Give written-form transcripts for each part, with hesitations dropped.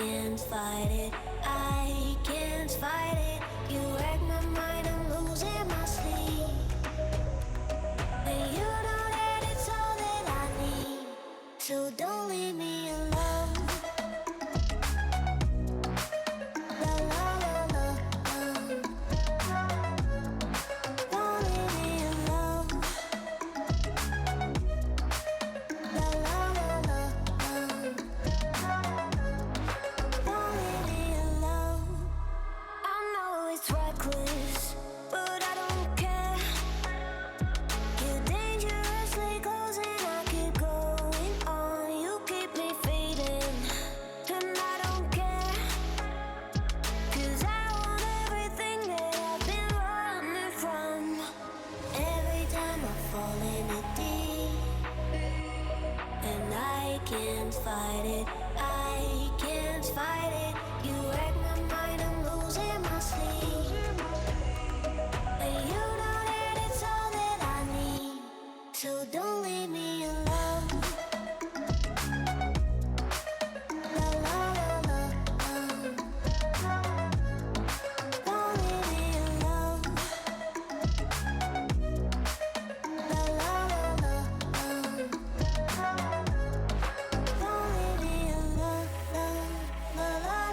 can't fight it, I can't fight it. You wreck my mind, I'm losing my sleep. And you know that it's all that I need, so don't leave me alone. La la la la, don't leave me alone. La la la la, don't leave me alone. I know it's reckless, but I don't care. You're dangerously close and I keep going on. You keep me fading, and I don't care. 'Cause I want everything that I've been running from. Every time I fall in it deep, and I can't fight it, I can't fight it. You wreck my mind, I'm losing my sleep. And you know that it's all that I need, so don't leave me alone. La la la la, don't leave me alone. La la la la, don't leave me alone. La la la.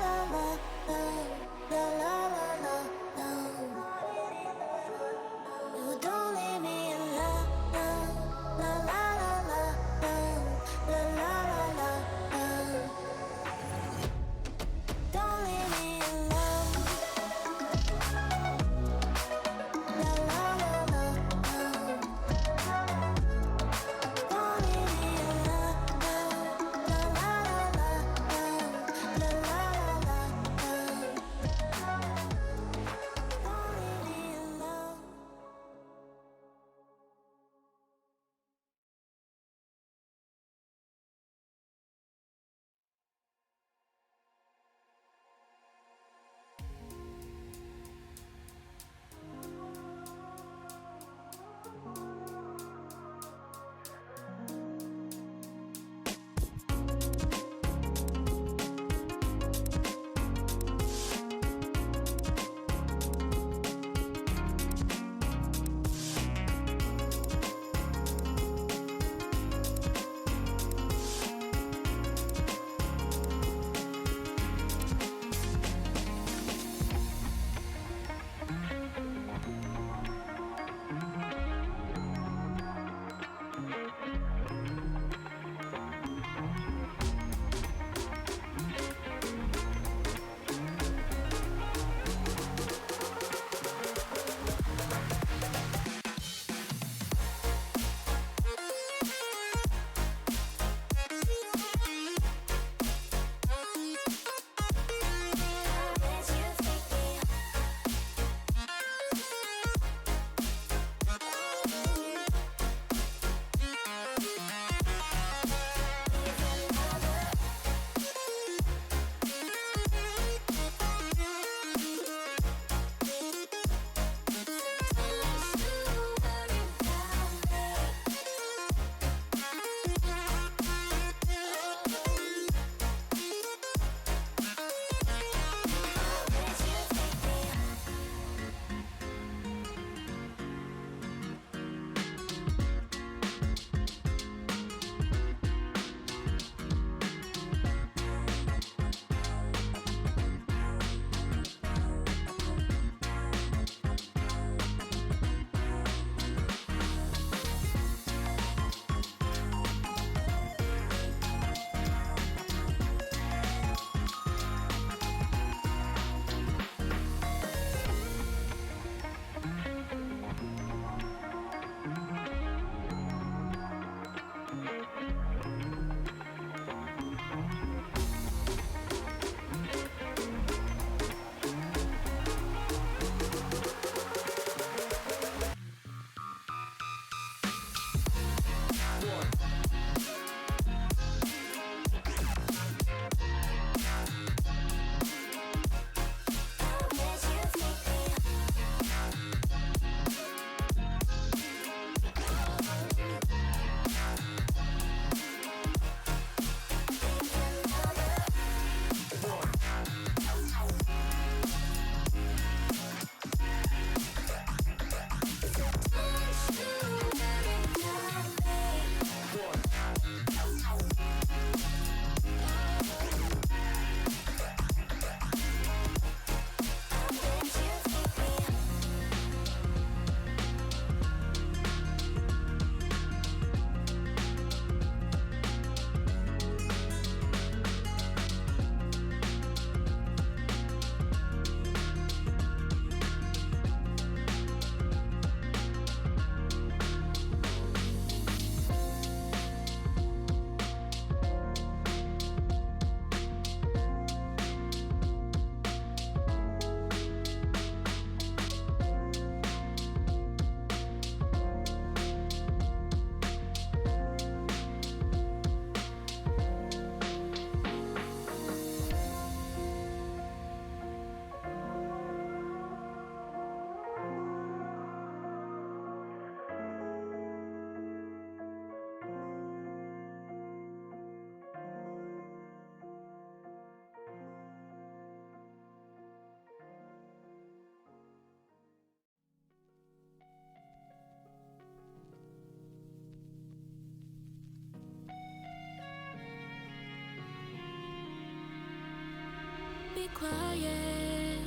be quiet.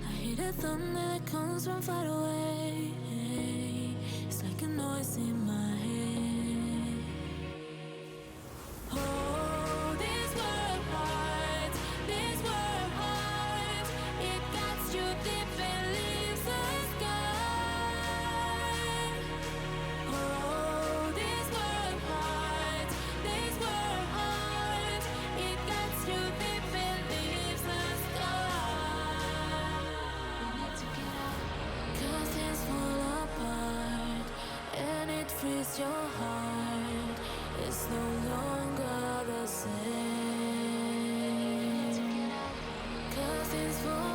I hear the thunder that comes from far away. It's like a noise in my head. Oh, this world hurts, this world hurts. It cuts you deep and leaves the sky. Oh, this world hurts, this world hurts. It cuts you deep and leaves the sky. We need to get out. 'Cause things fall apart and it frees your heart. It's no longer the same. 'Cause things fall